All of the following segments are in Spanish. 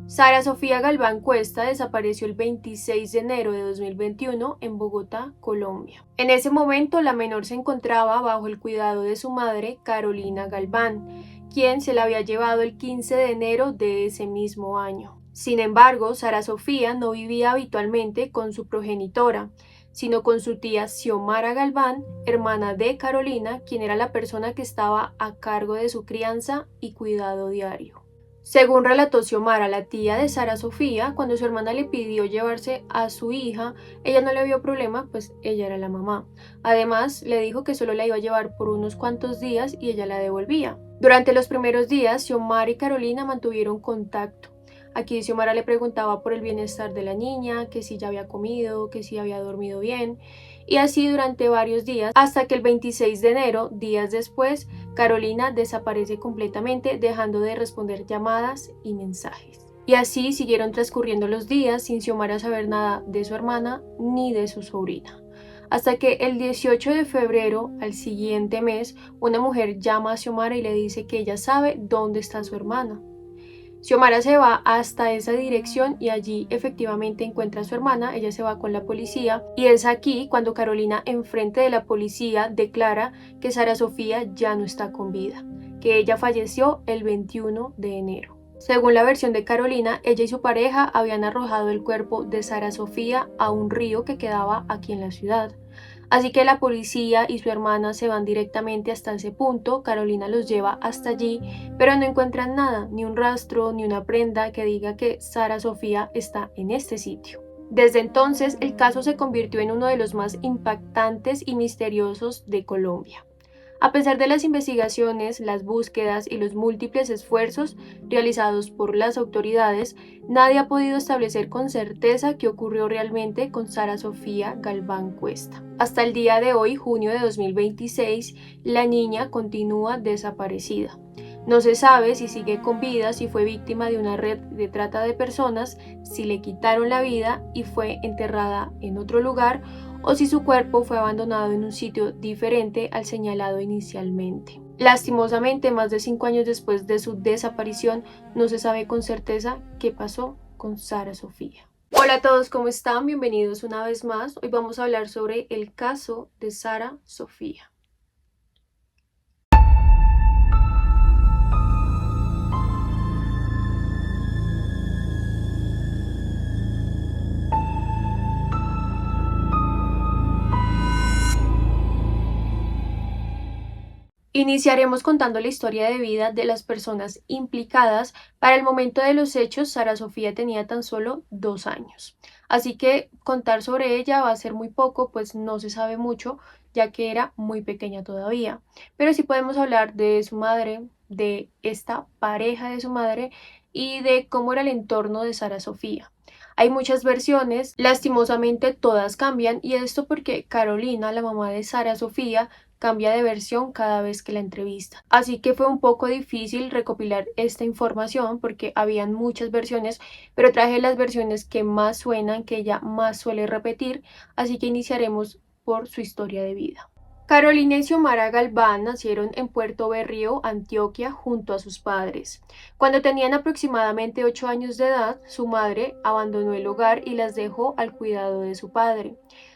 Sara Sofía Galván Cuesta desapareció el 26 de enero de 2021 en Bogotá, Colombia. En ese momento, la menor se encontraba bajo el cuidado de su madre, Carolina Galván, quien se la había llevado el 15 de enero de ese mismo año. Sin embargo, Sara Sofía no vivía habitualmente con su progenitora, sino con su tía Xiomara Galván, hermana de Carolina, quien era la persona que estaba a cargo de su crianza y cuidado diario. Según relató Xiomara, la tía de Sara Sofía, cuando su hermana le pidió llevarse a su hija, ella no le vio problema, pues ella era la mamá. Además, le dijo que solo la iba a llevar por unos cuantos días y ella la devolvía. Durante los primeros días, Xiomara y Carolina mantuvieron contacto. Aquí Xiomara le preguntaba por el bienestar de la niña, que si ya había comido, que si había dormido bien, y así durante varios días, hasta que el 26 de enero, días después, Carolina desaparece completamente, dejando de responder llamadas y mensajes. Y así siguieron transcurriendo los días sin Xiomara saber nada de su hermana ni de su sobrina. Hasta que el 18 de febrero, al siguiente mes, una mujer llama a Xiomara y le dice que ella sabe dónde está su hermana. Xiomara se va hasta esa dirección y allí efectivamente encuentra a su hermana. Ella se va con la policía y es aquí cuando Carolina, enfrente de la policía, declara que Sara Sofía ya no está con vida, que ella falleció el 21 de enero. Según la versión de Carolina, ella y su pareja habían arrojado el cuerpo de Sara Sofía a un río que quedaba aquí en la ciudad. Así que la policía y su hermana se van directamente hasta ese punto. Carolina los lleva hasta allí, pero no encuentran nada, ni un rastro, ni una prenda que diga que Sara Sofía está en este sitio. Desde entonces, el caso se convirtió en uno de los más impactantes y misteriosos de Colombia. A pesar de las investigaciones, las búsquedas y los múltiples esfuerzos realizados por las autoridades, nadie ha podido establecer con certeza qué ocurrió realmente con Sara Sofía Galván Cuesta. Hasta el día de hoy, junio de 2026, la niña continúa desaparecida. No se sabe si sigue con vida, si fue víctima de una red de trata de personas, si le quitaron la vida y fue enterrada en otro lugar, o si su cuerpo fue abandonado en un sitio diferente al señalado inicialmente. Lastimosamente, más de 5 años después de su desaparición, no se sabe con certeza qué pasó con Sara Sofía. Hola a todos, ¿cómo están? Bienvenidos una vez más. Hoy vamos a hablar sobre el caso de Sara Sofía. Iniciaremos contando la historia de vida de las personas implicadas. Para el momento de los hechos, Sara Sofía tenía tan solo 2 años. Así que contar sobre ella va a ser muy poco, pues no se sabe mucho, ya que era muy pequeña todavía. Pero sí podemos hablar de su madre, de esta pareja de su madre y de cómo era el entorno de Sara Sofía. Hay muchas versiones, lastimosamente todas cambian, y esto porque Carolina, la mamá de Sara Sofía, cambia de versión cada vez que la entrevista. Así que fue un poco difícil recopilar esta información porque habían muchas versiones, pero traje las versiones que más suenan, que ella más suele repetir, así que iniciaremos por su historia de vida. Carolina y Xiomara Galván nacieron en Puerto Berrío, Antioquia, junto a sus padres. Cuando tenían aproximadamente 8 años de edad, su madre abandonó el hogar y las dejó al cuidado de su padre.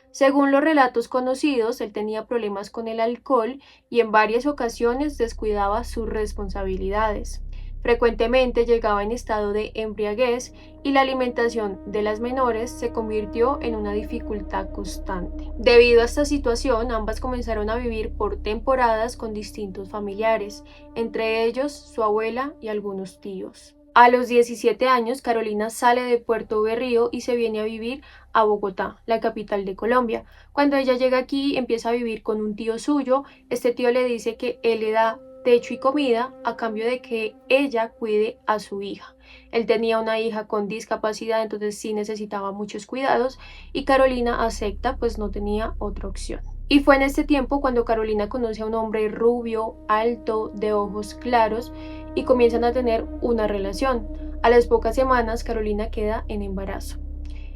Según los relatos conocidos, él tenía problemas con el alcohol y en varias ocasiones descuidaba sus responsabilidades. Frecuentemente llegaba en estado de embriaguez y la alimentación de las menores se convirtió en una dificultad constante. Debido a esta situación, ambas comenzaron a vivir por temporadas con distintos familiares, entre ellos su abuela y algunos tíos. A los 17 años, Carolina sale de Puerto Berrío y se viene a vivir a Bogotá, la capital de Colombia. Cuando ella llega aquí, empieza a vivir con un tío suyo. Este tío le dice que él le da techo y comida a cambio de que ella cuide a su hija. Él tenía una hija con discapacidad, entonces sí necesitaba muchos cuidados y Carolina acepta, pues no tenía otra opción. Y fue en este tiempo cuando Carolina conoce a un hombre rubio, alto, de ojos claros y comienzan a tener una relación. A las pocas semanas, Carolina queda en embarazo.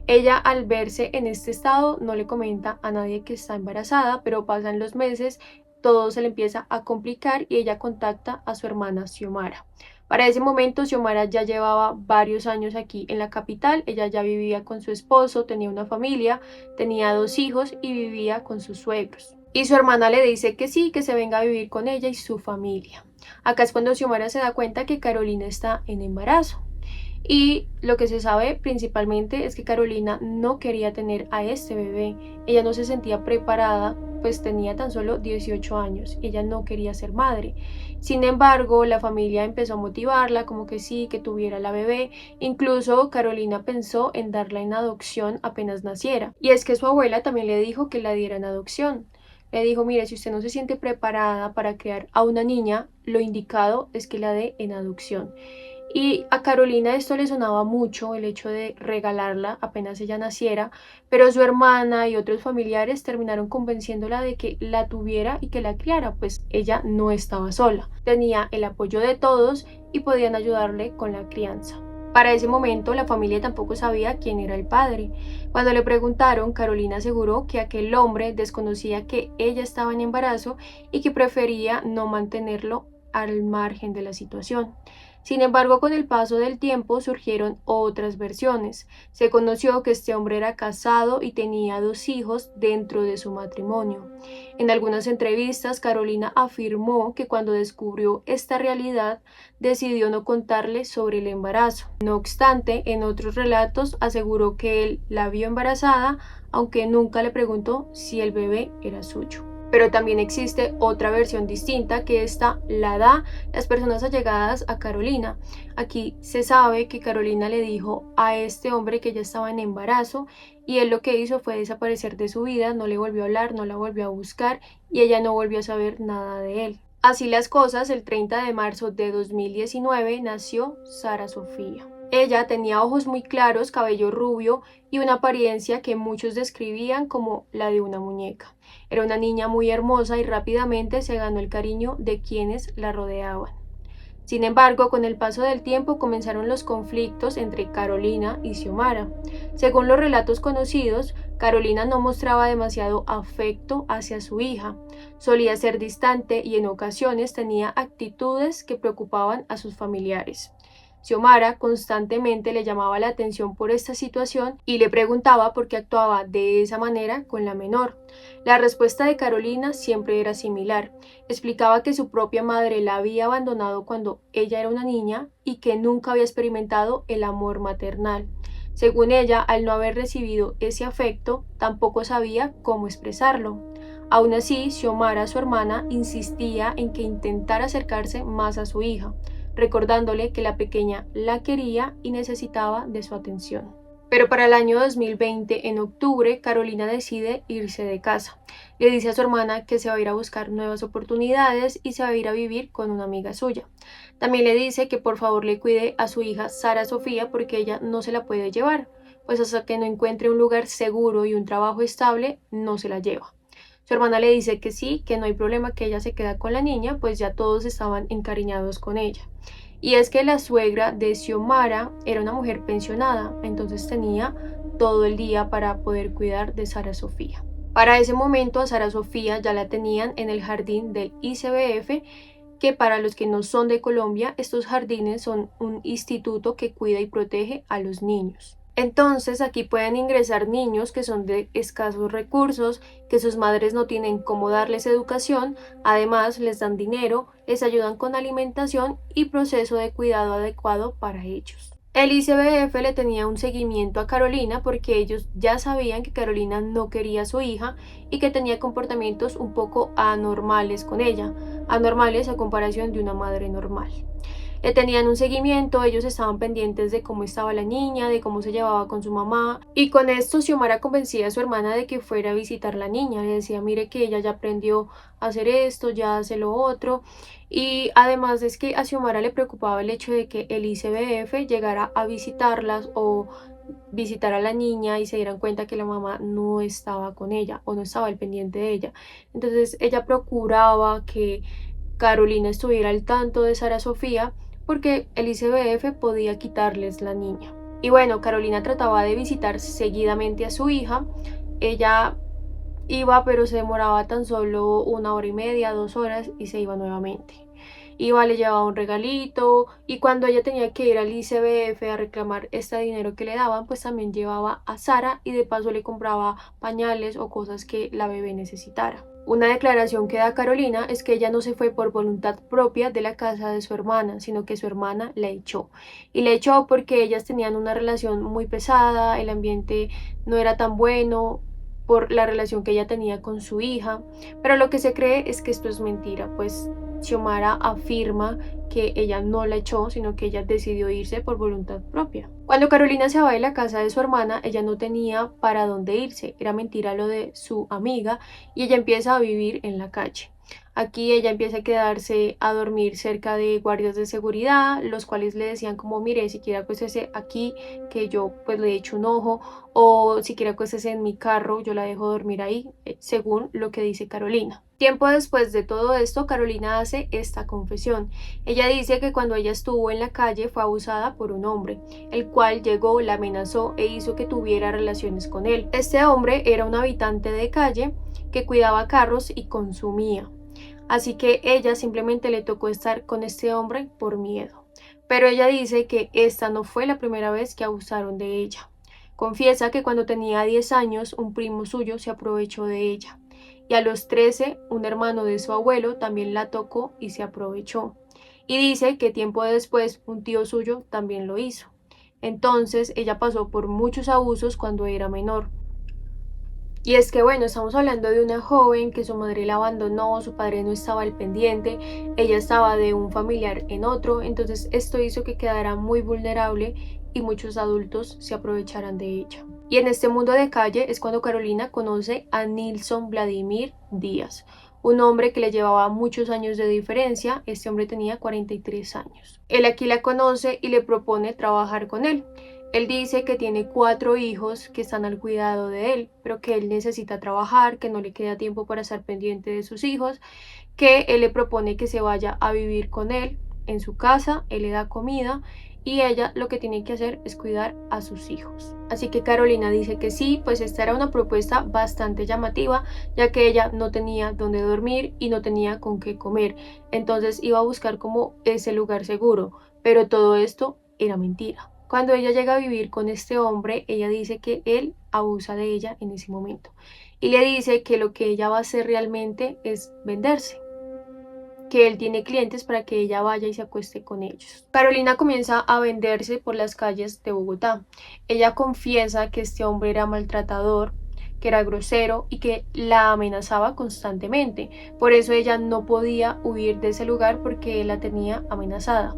Ella, al verse en este estado, no le comenta a nadie que está embarazada, pero pasan los meses, todo se le empieza a complicar y ella contacta a su hermana Xiomara. Para ese momento, Xiomara ya llevaba varios años aquí en la capital. Ella ya vivía con su esposo, tenía una familia, tenía 2 hijos y vivía con sus suegros. Y su hermana le dice que sí, que se venga a vivir con ella y su familia. Acá es cuando Xiomara se da cuenta que Carolina está en embarazo. Y lo que se sabe principalmente es que Carolina no quería tener a este bebé. Ella no se sentía preparada, pues tenía tan solo 18 años. Ella no quería ser madre. Sin embargo, la familia empezó a motivarla, como que sí, que tuviera la bebé. Incluso Carolina pensó en darla en adopción apenas naciera. Y es que su abuela también le dijo que la diera en adopción. Le dijo, mire, si usted no se siente preparada para criar a una niña, lo indicado es que la dé en adopción. Y a Carolina esto le sonaba mucho, el hecho de regalarla apenas ella naciera, pero su hermana y otros familiares terminaron convenciéndola de que la tuviera y que la criara, pues ella no estaba sola, tenía el apoyo de todos y podían ayudarle con la crianza. Para ese momento la familia tampoco sabía quién era el padre. Cuando le preguntaron, Carolina aseguró que aquel hombre desconocía que ella estaba en embarazo y que prefería no mantenerlo al margen de la situación. Sin embargo, con el paso del tiempo surgieron otras versiones. Se conoció que este hombre era casado y tenía 2 hijos dentro de su matrimonio. En algunas entrevistas, Carolina afirmó que cuando descubrió esta realidad, decidió no contarle sobre el embarazo. No obstante, en otros relatos aseguró que él la vio embarazada, aunque nunca le preguntó si el bebé era suyo. Pero también existe otra versión distinta que esta la da las personas allegadas a Carolina. Aquí se sabe que Carolina le dijo a este hombre que ella estaba en embarazo y él lo que hizo fue desaparecer de su vida, no le volvió a hablar, no la volvió a buscar y ella no volvió a saber nada de él. Así las cosas, el 30 de marzo de 2019 nació Sara Sofía. Ella tenía ojos muy claros, cabello rubio y una apariencia que muchos describían como la de una muñeca. Era una niña muy hermosa y rápidamente se ganó el cariño de quienes la rodeaban. Sin embargo, con el paso del tiempo comenzaron los conflictos entre Carolina y Xiomara. Según los relatos conocidos, Carolina no mostraba demasiado afecto hacia su hija, solía ser distante y en ocasiones tenía actitudes que preocupaban a sus familiares. Xiomara constantemente le llamaba la atención por esta situación y le preguntaba por qué actuaba de esa manera con la menor. La respuesta de Carolina siempre era similar. Explicaba que su propia madre la había abandonado cuando ella era una niña y que nunca había experimentado el amor maternal. Según ella, al no haber recibido ese afecto, tampoco sabía cómo expresarlo. Aún así, Xiomara, su hermana, insistía en que intentara acercarse más a su hija, recordándole que la pequeña la quería y necesitaba de su atención. Pero para el año 2020, en octubre, Carolina decide irse de casa. Le dice a su hermana que se va a ir a buscar nuevas oportunidades y se va a ir a vivir con una amiga suya. También le dice que por favor le cuide a su hija Sara Sofía porque ella no se la puede llevar, pues hasta que no encuentre un lugar seguro y un trabajo estable, no se la lleva. Su hermana le dice que sí, que no hay problema, que ella se queda con la niña, pues ya todos estaban encariñados con ella. Y es que la suegra de Xiomara era una mujer pensionada, entonces tenía todo el día para poder cuidar de Sara Sofía. Para ese momento a Sara Sofía ya la tenían en el jardín del ICBF, que para los que no son de Colombia, estos jardines son un instituto que cuida y protege a los niños. Entonces aquí pueden ingresar niños que son de escasos recursos, que sus madres no tienen cómo darles educación, además les dan dinero, les ayudan con alimentación y proceso de cuidado adecuado para ellos. El ICBF le tenía un seguimiento a Carolina porque ellos ya sabían que Carolina no quería a su hija y que tenía comportamientos un poco anormales con ella, anormales a comparación de una madre normal. Le tenían un seguimiento, ellos estaban pendientes de cómo estaba la niña, de cómo se llevaba con su mamá. Y con esto Xiomara convencía a su hermana de que fuera a visitar a la niña. Le decía, mire que ella ya aprendió a hacer esto, ya hace lo otro. Y además es que a Xiomara le preocupaba el hecho de que el ICBF llegara a visitarlas o visitar a la niña y se dieran cuenta que la mamá no estaba con ella o no estaba al pendiente de ella. Entonces ella procuraba que Carolina estuviera al tanto de Sara Sofía porque el ICBF podía quitarles la niña. Y bueno, Carolina trataba de visitar seguidamente a su hija. Ella iba, pero se demoraba tan solo 1 hora y media, 2 horas y se iba nuevamente. iba, le llevaba un regalito, y cuando ella tenía que ir al ICBF a reclamar este dinero que le daban, pues también llevaba a Sara y de paso le compraba pañales o cosas que la bebé necesitara. Una declaración que da Carolina es que ella no se fue por voluntad propia de la casa de su hermana, sino que su hermana la echó. Y la echó porque ellas tenían una relación muy pesada, el ambiente no era tan bueno por la relación que ella tenía con su hija. Pero lo que se cree es que esto es mentira, pues Xiomara afirma que ella no la echó, sino que ella decidió irse por voluntad propia. Cuando Carolina se va de la casa de su hermana, ella no tenía para dónde irse, era mentira lo de su amiga, y ella empieza a vivir en la calle. Aquí ella empieza a quedarse a dormir cerca de guardias de seguridad, los cuales le decían como, mire, si quiere acuéstese aquí, que yo pues le echo un ojo, o si quiere acuéstese en mi carro, yo la dejo dormir ahí, según lo que dice Carolina. Tiempo después de todo esto, Carolina hace esta confesión. Ella dice que cuando ella estuvo en la calle fue abusada por un hombre, el cual llegó, la amenazó e hizo que tuviera relaciones con él. Este hombre era un habitante de calle que cuidaba carros y consumía. Así que ella simplemente le tocó estar con este hombre por miedo. Pero ella dice que esta no fue la primera vez que abusaron de ella. Confiesa que cuando tenía 10 años un primo suyo se aprovechó de ella. Y a los 13 un hermano de su abuelo también la tocó y se aprovechó. Y dice que tiempo después un tío suyo también lo hizo. Entonces ella pasó por muchos abusos cuando era menor. Y es que bueno, estamos hablando de una joven que su madre la abandonó, su padre no estaba al pendiente, ella estaba de un familiar en otro, entonces esto hizo que quedara muy vulnerable y muchos adultos se aprovecharan de ella. Y en este mundo de calle es cuando Carolina conoce a Nilson Vladimir Díaz, un hombre que le llevaba muchos años de diferencia. Este hombre tenía 43 años. Él aquí la conoce y le propone trabajar con él. Él dice que tiene 4 hijos que están al cuidado de él, pero que él necesita trabajar, que no le queda tiempo para estar pendiente de sus hijos, que él le propone que se vaya a vivir con él en su casa, él le da comida y ella lo que tiene que hacer es cuidar a sus hijos. Así que Carolina dice que sí, pues esta era una propuesta bastante llamativa, ya que ella no tenía dónde dormir y no tenía con qué comer, entonces iba a buscar como ese lugar seguro, pero todo esto era mentira. Cuando ella llega a vivir con este hombre, ella dice que él abusa de ella en ese momento y le dice que lo que ella va a hacer realmente es venderse, que él tiene clientes para que ella vaya y se acueste con ellos. Carolina comienza a venderse por las calles de Bogotá. Ella confiesa que este hombre era maltratador, que era grosero y que la amenazaba constantemente. Por eso ella no podía huir de ese lugar porque él la tenía amenazada.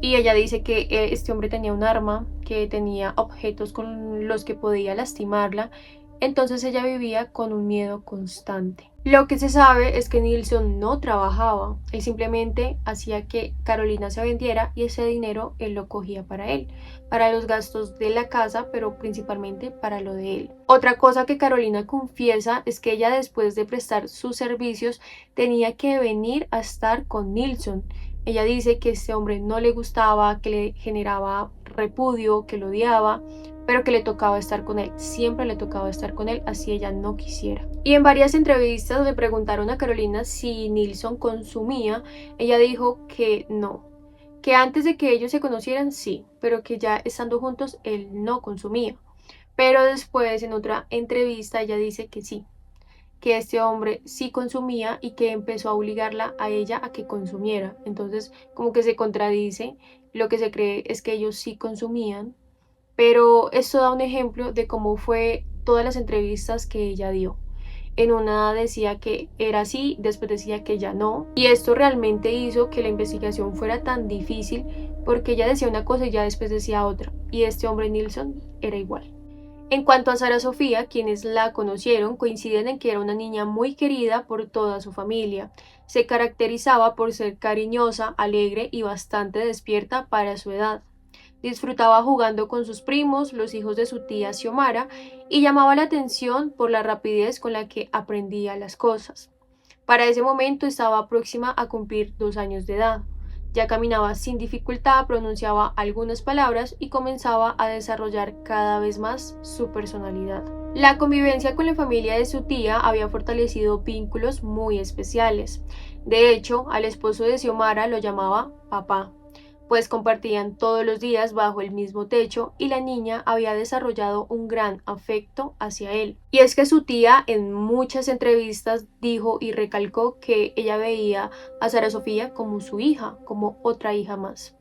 Y ella dice que este hombre tenía un arma, que tenía objetos con los que podía lastimarla, entonces ella vivía con un miedo constante. Lo que se sabe es que Nilson no trabajaba, él simplemente hacía que Carolina se vendiera y ese dinero él lo cogía para él, para los gastos de la casa, pero principalmente para lo de él. Otra cosa que Carolina confiesa es que ella, después de prestar sus servicios, tenía que venir a estar con Nilson. Ella dice que este hombre no le gustaba, que le generaba repudio, que lo odiaba, pero que le tocaba estar con él, siempre le tocaba estar con él, así ella no quisiera. Y en varias entrevistas le preguntaron a Carolina si Nilson consumía. Ella dijo que no, que antes de que ellos se conocieran sí, pero que ya estando juntos él no consumía. Pero después, en otra entrevista, ella dice que sí, que este hombre sí consumía y que empezó a obligarla a ella a que consumiera. Entonces, como que se contradice. Lo que se cree es que ellos sí consumían, pero esto da un ejemplo de cómo fue todas las entrevistas que ella dio. En una decía que era así, después decía que ya no, y esto realmente hizo que la investigación fuera tan difícil porque ella decía una cosa y ya después decía otra, y este hombre Nilson era igual. En cuanto a Sara Sofía, quienes la conocieron coinciden en que era una niña muy querida por toda su familia. Se caracterizaba por ser cariñosa, alegre y bastante despierta para su edad. Disfrutaba jugando con sus primos, los hijos de su tía Xiomara, y llamaba la atención por la rapidez con la que aprendía las cosas. Para ese momento estaba próxima a cumplir 2 años de edad. Ya caminaba sin dificultad, pronunciaba algunas palabras y comenzaba a desarrollar cada vez más su personalidad. La convivencia con la familia de su tía había fortalecido vínculos muy especiales. De hecho, al esposo de Xiomara lo llamaba papá, pues compartían todos los días bajo el mismo techo y la niña había desarrollado un gran afecto hacia él. Y es que su tía en muchas entrevistas dijo y recalcó que ella veía a Sara Sofía como su hija, como otra hija más.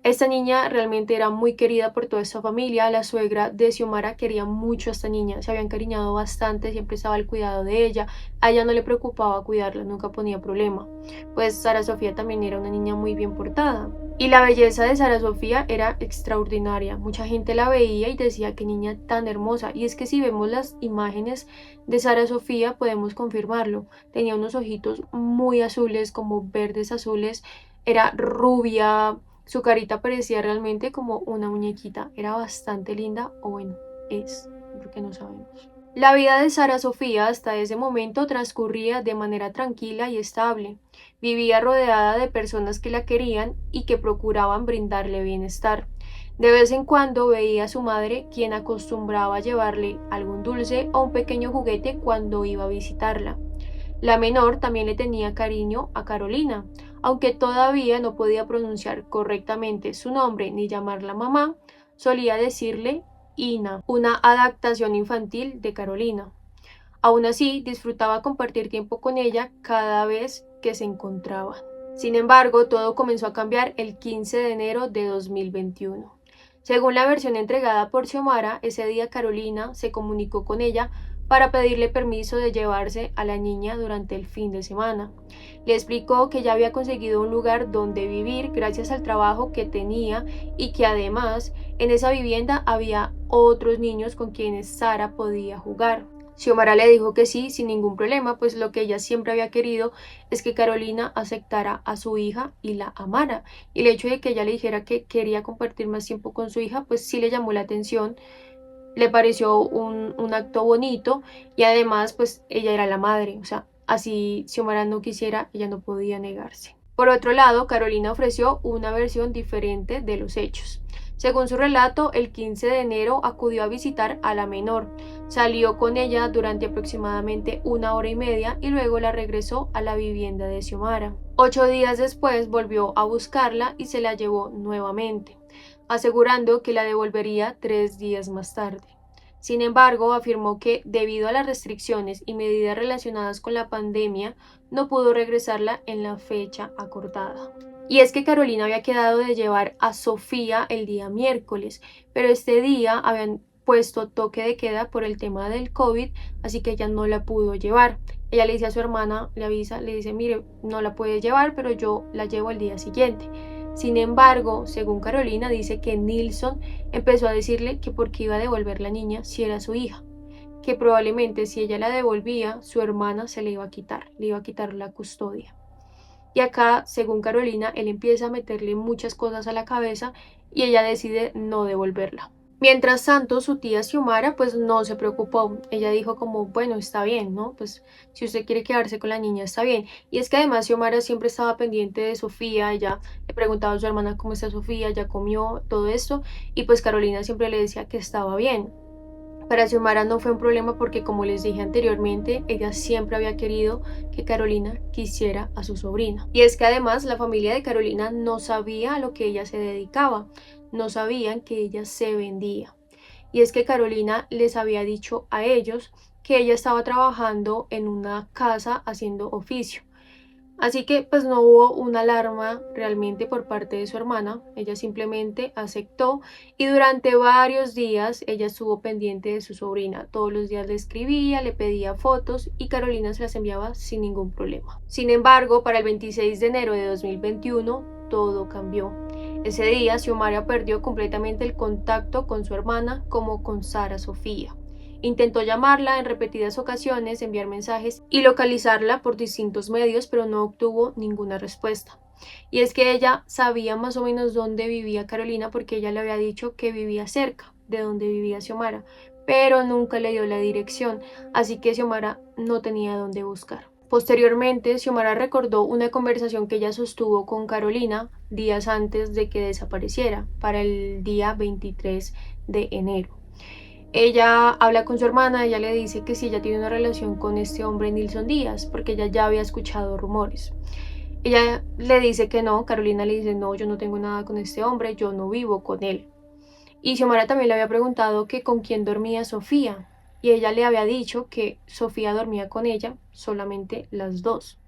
Esta niña realmente era muy querida por toda esta familia. La suegra de Xiomara quería mucho a esta niña, se había encariñado bastante, siempre estaba al cuidado de ella. A ella no le preocupaba cuidarla, nunca ponía problema. Pues Sara Sofía también era una niña muy bien portada. Y la belleza de Sara Sofía era extraordinaria. Mucha gente la veía y decía qué niña tan hermosa. Y es que si vemos las imágenes de Sara Sofía podemos confirmarlo. Tenía unos ojitos muy azules, como verdes azules. Era rubia, su carita parecía realmente como una muñequita. Era bastante linda, o bueno, es, porque no sabemos. La vida de Sara Sofía hasta ese momento transcurría de manera tranquila y estable. Vivía rodeada de personas que la querían y que procuraban brindarle bienestar. De vez en cuando veía a su madre, quien acostumbraba a llevarle algún dulce o un pequeño juguete cuando iba a visitarla. La menor también le tenía cariño a Carolina, aunque todavía no podía pronunciar correctamente su nombre ni llamarla mamá, solía decirle Ina, una adaptación infantil de Carolina. Aún así, disfrutaba compartir tiempo con ella cada vez que se encontraban. Sin embargo, todo comenzó a cambiar el 15 de enero de 2021. Según la versión entregada por Xiomara, ese día Carolina se comunicó con ella para pedirle permiso de llevarse a la niña durante el fin de semana. Le explicó que ya había conseguido un lugar donde vivir gracias al trabajo que tenía y que además en esa vivienda había otros niños con quienes Sara podía jugar. Xiomara le dijo que sí, sin ningún problema, pues lo que ella siempre había querido es que Carolina aceptara a su hija y la amara. Y el hecho de que ella le dijera que quería compartir más tiempo con su hija, pues sí le llamó la atención, le pareció un acto bonito y además pues ella era la madre, o sea, así Xiomara no quisiera, ella no podía negarse. Por otro lado, Carolina ofreció una versión diferente de los hechos. Según su relato, el 15 de enero acudió a visitar a la menor, salió con ella durante aproximadamente 1 hora y media y luego la regresó a la vivienda de Xiomara. 8 días después volvió a buscarla y se la llevó nuevamente, asegurando que la devolvería 3 días más tarde. Sin embargo, afirmó que debido a las restricciones y medidas relacionadas con la pandemia, no pudo regresarla en la fecha acordada. Y es que Carolina había quedado de llevar a Sofía el día miércoles, pero este día habían puesto toque de queda por el tema del COVID, así que ella no la pudo llevar. Ella le dice a su hermana, le avisa, le dice, mire, no la puede llevar, pero yo la llevo el día siguiente. Sin embargo, según Carolina, dice que Nilson empezó a decirle que por qué iba a devolver la niña si era su hija, que probablemente si ella la devolvía, su hermana se le iba a quitar la custodia. Y acá, según Carolina, él empieza a meterle muchas cosas a la cabeza y ella decide no devolverla. Mientras tanto, su tía Xiomara pues no se preocupó. Ella dijo como, bueno, está bien, ¿no? Pues si usted quiere quedarse con la niña, está bien. Y es que además Xiomara siempre estaba pendiente de Sofía. Ella le preguntaba a su hermana cómo está Sofía, ya comió, todo esto. Y pues Carolina siempre le decía que estaba bien. Para Xiomara no fue un problema porque, como les dije anteriormente, ella siempre había querido que Carolina quisiera a su sobrina. Y es que además la familia de Carolina no sabía a lo que ella se dedicaba, no sabían que ella se vendía. Y es que Carolina les había dicho a ellos que ella estaba trabajando en una casa haciendo oficio. Así que pues no hubo una alarma realmente por parte de su hermana, ella simplemente aceptó y durante varios días ella estuvo pendiente de su sobrina. Todos los días le escribía, le pedía fotos y Carolina se las enviaba sin ningún problema. Sin embargo, para el 26 de enero de 2021 todo cambió. Ese día Xiomara perdió completamente el contacto con su hermana como con Sara Sofía. Intentó llamarla en repetidas ocasiones, enviar mensajes y localizarla por distintos medios, pero no obtuvo ninguna respuesta. Y es que ella sabía más o menos dónde vivía Carolina porque ella le había dicho que vivía cerca de donde vivía Xiomara, pero nunca le dio la dirección, así que Xiomara no tenía dónde buscar. Posteriormente, Xiomara recordó una conversación que ella sostuvo con Carolina días antes de que desapareciera, para el día 23 de enero. Ella habla con su hermana, ella le dice que si ella tiene una relación con este hombre Nilson Díaz, porque ella ya había escuchado rumores. Ella le dice que no, Carolina le dice no, yo no tengo nada con este hombre, yo no vivo con él. Y Xiomara también le había preguntado que con quién dormía Sofía, y ella le había dicho que Sofía dormía con ella, solamente las dos.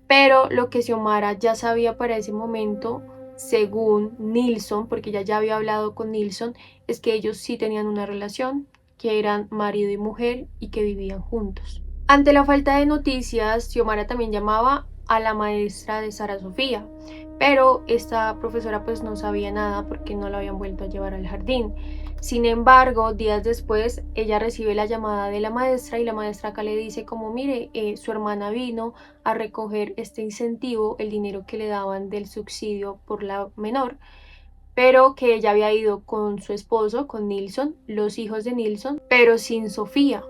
Pero lo que Xiomara ya sabía para ese momento, según Nilson, porque ella ya había hablado con Nilson, es que ellos sí tenían una relación, que eran marido y mujer y que vivían juntos. Ante la falta de noticias, Xiomara también llamaba a la maestra de Sara Sofía, pero esta profesora pues no sabía nada porque no la habían vuelto a llevar al jardín. Sin embargo, días después, ella recibe la llamada de la maestra y la maestra acá le dice como, mire, su hermana vino a recoger este incentivo, el dinero que le daban del subsidio por la menor, pero que ella había ido con su esposo, con Nilson, los hijos de Nilson, pero sin Sofía.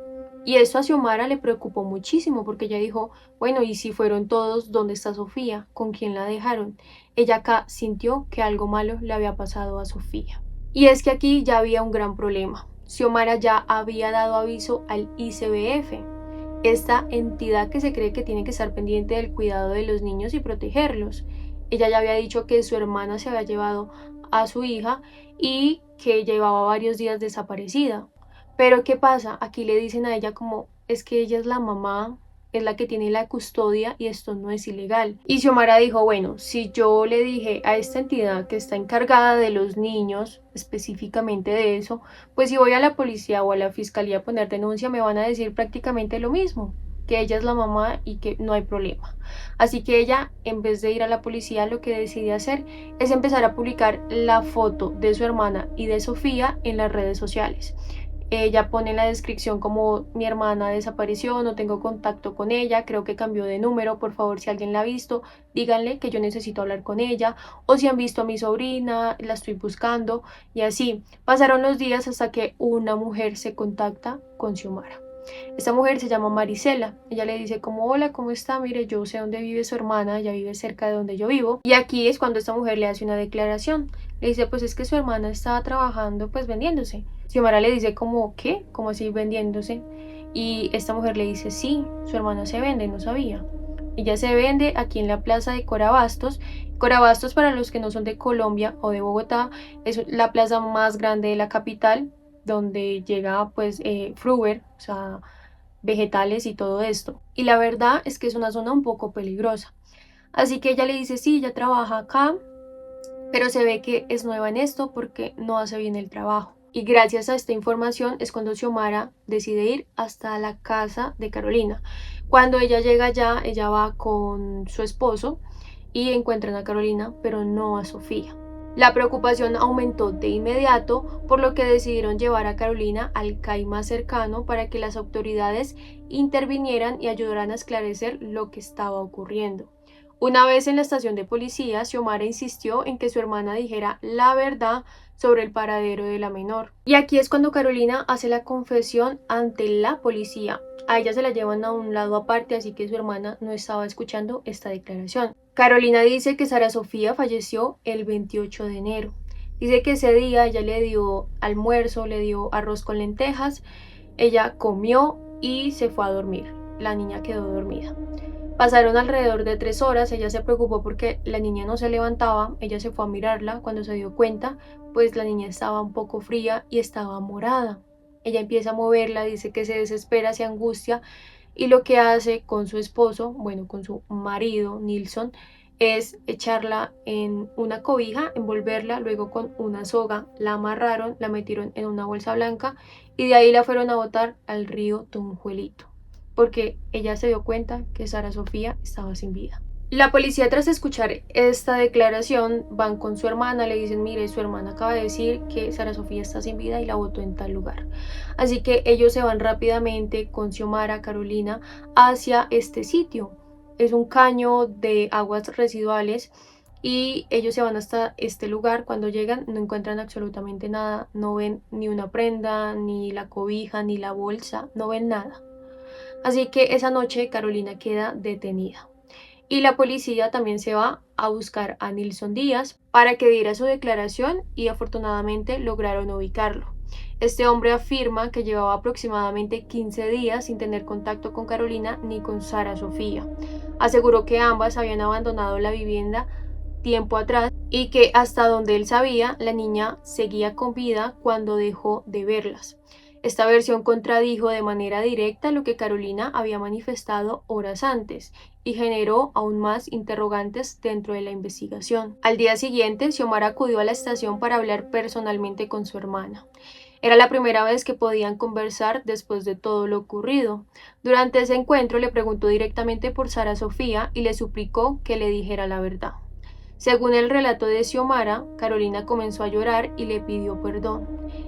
Y eso a Xiomara le preocupó muchísimo porque ella dijo, bueno, ¿y si fueron todos? ¿Dónde está Sofía? ¿Con quién la dejaron? Ella acá sintió que algo malo le había pasado a Sofía. Y es que aquí ya había un gran problema. Xiomara ya había dado aviso al ICBF, esta entidad que se cree que tiene que estar pendiente del cuidado de los niños y protegerlos. Ella ya había dicho que su hermana se había llevado a su hija y que llevaba varios días desaparecida. Pero ¿qué pasa? Aquí le dicen a ella como es que ella es la mamá, es la que tiene la custodia y esto no es ilegal. Y Xiomara dijo, bueno, si yo le dije a esta entidad que está encargada de los niños, específicamente de eso, pues si voy a la policía o a la fiscalía a poner denuncia me van a decir prácticamente lo mismo, que ella es la mamá y que no hay problema. Así que ella, en vez de ir a la policía, lo que decide hacer es empezar a publicar la foto de su hermana y de Sofía en las redes sociales. Ella pone en la descripción como mi hermana desapareció, no tengo contacto con ella, creo que cambió de número, por favor si alguien la ha visto, díganle que yo necesito hablar con ella, o si han visto a mi sobrina, la estoy buscando, y así. Pasaron los días hasta que una mujer se contacta con Xiomara. Esta mujer se llama Marisela. Ella le dice como, hola, ¿cómo está? Mire, yo sé dónde vive su hermana, ella vive cerca de donde yo vivo. Y aquí es cuando esta mujer le hace una declaración. Le dice, pues es que su hermana estaba trabajando, pues vendiéndose. Xiomara le dice como, ¿qué? ¿Cómo así vendiéndose? Y esta mujer le dice, sí, su hermana se vende, no sabía. Ella se vende aquí en la plaza de Corabastos. Corabastos, para los que no son de Colombia o de Bogotá, es la plaza más grande de la capital, donde llega pues fruver, o sea, vegetales y todo esto. Y la verdad es que es una zona un poco peligrosa. Así que ella le dice, sí, ella trabaja acá, pero se ve que es nueva en esto porque no hace bien el trabajo. Y gracias a esta información es cuando Xiomara decide ir hasta la casa de Carolina. Cuando ella llega allá, ella va con su esposo y encuentran a Carolina, pero no a Sofía. La preocupación aumentó de inmediato, por lo que decidieron llevar a Carolina al CAI más cercano para que las autoridades intervinieran y ayudaran a esclarecer lo que estaba ocurriendo. Una vez en la estación de policía, Xiomara insistió en que su hermana dijera la verdad sobre el paradero de la menor. Y aquí es cuando Carolina hace la confesión ante la policía. A ella se la llevan a un lado aparte, así que su hermana no estaba escuchando esta declaración. Carolina dice que Sara Sofía falleció el 28 de enero. Dice que ese día ella le dio almuerzo, le dio arroz con lentejas, ella comió y se fue a dormir. La niña quedó dormida. Pasaron alrededor de 3 horas, ella se preocupó porque la niña no se levantaba, ella se fue a mirarla, cuando se dio cuenta, pues la niña estaba un poco fría y estaba morada. Ella empieza a moverla, dice que se desespera, se angustia y lo que hace con su esposo, bueno, con su marido, Nilson, es echarla en una cobija, envolverla, luego con una soga la amarraron, la metieron en una bolsa blanca y de ahí la fueron a botar al río Tunjuelito, porque ella se dio cuenta que Sara Sofía estaba sin vida. La policía, tras escuchar esta declaración, van con su hermana, le dicen, mire, su hermana acaba de decir que Sara Sofía está sin vida y la botó en tal lugar. Así que ellos se van rápidamente con Xiomara, Carolina, hacia este sitio. Es un caño de aguas residuales y ellos se van hasta este lugar. Cuando llegan no encuentran absolutamente nada, no ven ni una prenda, ni la cobija, ni la bolsa, no ven nada. Así que esa noche Carolina queda detenida. Y la policía también se va a buscar a Nilson Díaz para que diera su declaración y afortunadamente lograron ubicarlo. Este hombre afirma que llevaba aproximadamente 15 días sin tener contacto con Carolina ni con Sara Sofía. Aseguró que ambas habían abandonado la vivienda tiempo atrás y que hasta donde él sabía, la niña seguía con vida cuando dejó de verlas. Esta versión contradijo de manera directa lo que Carolina había manifestado horas antes y generó aún más interrogantes dentro de la investigación. Al día siguiente, Xiomara acudió a la estación para hablar personalmente con su hermana. Era la primera vez que podían conversar después de todo lo ocurrido. Durante ese encuentro le preguntó directamente por Sara Sofía y le suplicó que le dijera la verdad. Según el relato de Xiomara, Carolina comenzó a llorar y le pidió perdón.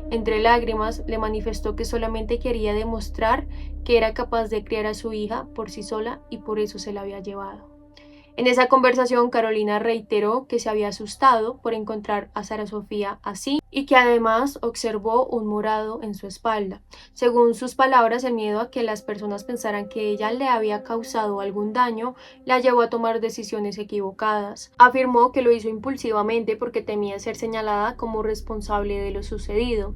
Entre lágrimas le manifestó que solamente quería demostrar que era capaz de criar a su hija por sí sola y por eso se la había llevado. En esa conversación, Carolina reiteró que se había asustado por encontrar a Sara Sofía así y que además observó un morado en su espalda. Según sus palabras, el miedo a que las personas pensaran que ella le había causado algún daño la llevó a tomar decisiones equivocadas. Afirmó que lo hizo impulsivamente porque temía ser señalada como responsable de lo sucedido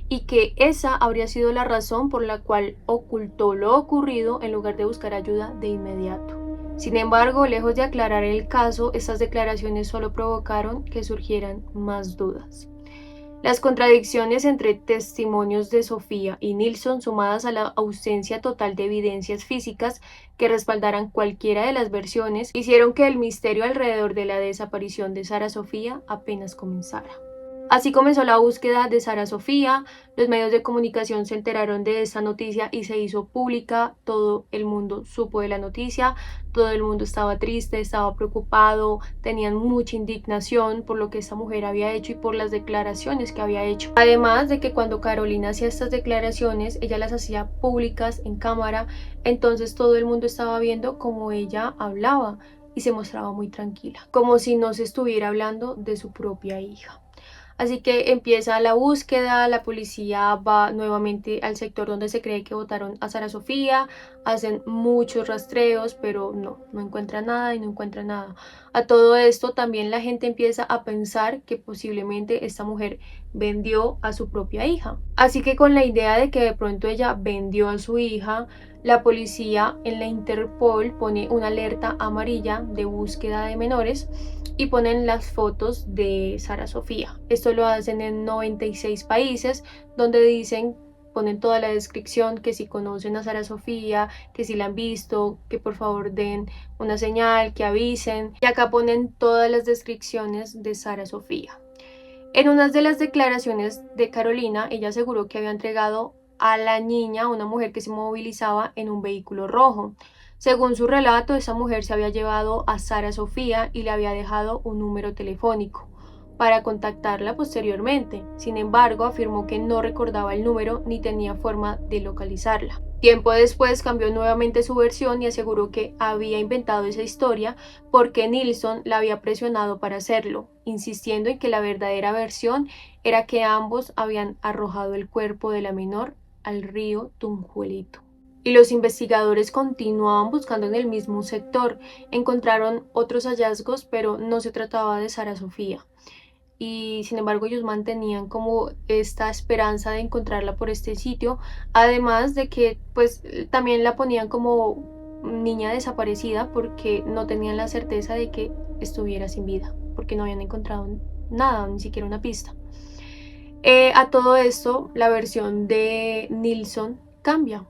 y que esa habría sido la razón por la cual ocultó lo ocurrido en lugar de buscar ayuda de inmediato. Sin embargo, lejos de aclarar el caso, estas declaraciones solo provocaron que surgieran más dudas. Las contradicciones entre testimonios de Sofía y Nilsson, sumadas a la ausencia total de evidencias físicas que respaldaran cualquiera de las versiones, hicieron que el misterio alrededor de la desaparición de Sara Sofía apenas comenzara. Así comenzó la búsqueda de Sara Sofía, los medios de comunicación se enteraron de esta noticia y se hizo pública, todo el mundo supo de la noticia, todo el mundo estaba triste, estaba preocupado, tenían mucha indignación por lo que esta mujer había hecho y por las declaraciones que había hecho. Además de que cuando Carolina hacía estas declaraciones, ella las hacía públicas en cámara, entonces todo el mundo estaba viendo cómo ella hablaba y se mostraba muy tranquila, como si no se estuviera hablando de su propia hija. Así que empieza la búsqueda, la policía va nuevamente al sector donde se cree que botaron a Sara Sofía, hacen muchos rastreos, pero no encuentran nada y no encuentran nada. A todo esto también la gente empieza a pensar que posiblemente esta mujer vendió a su propia hija. Así que con la idea de que de pronto ella vendió a su hija, la policía en la Interpol pone una alerta amarilla de búsqueda de menores y ponen las fotos de Sara Sofía. Esto lo hacen en 96 países donde ponen toda la descripción, que si conocen a Sara Sofía, que si la han visto, que por favor den una señal, que avisen. Y acá ponen todas las descripciones de Sara Sofía. En una de las declaraciones de Carolina, ella aseguró que había entregado a la niña, una mujer que se movilizaba en un vehículo rojo. Según su relato, esa mujer se había llevado a Sara Sofía y le había dejado un número telefónico para contactarla posteriormente. Sin embargo, afirmó que no recordaba el número ni tenía forma de localizarla. Tiempo después cambió nuevamente su versión y aseguró que había inventado esa historia porque Nilsson la había presionado para hacerlo, insistiendo en que la verdadera versión era que ambos habían arrojado el cuerpo de la menor al río Tunjuelito. Y los investigadores continuaban buscando en el mismo sector. Encontraron otros hallazgos, pero no se trataba de Sara Sofía. Y sin embargo ellos mantenían como esta esperanza de encontrarla por este sitio, además de que pues también la ponían como niña desaparecida porque no tenían la certeza de que estuviera sin vida, porque no habían encontrado nada, ni siquiera una pista. A todo esto, la versión de Nilsson cambia.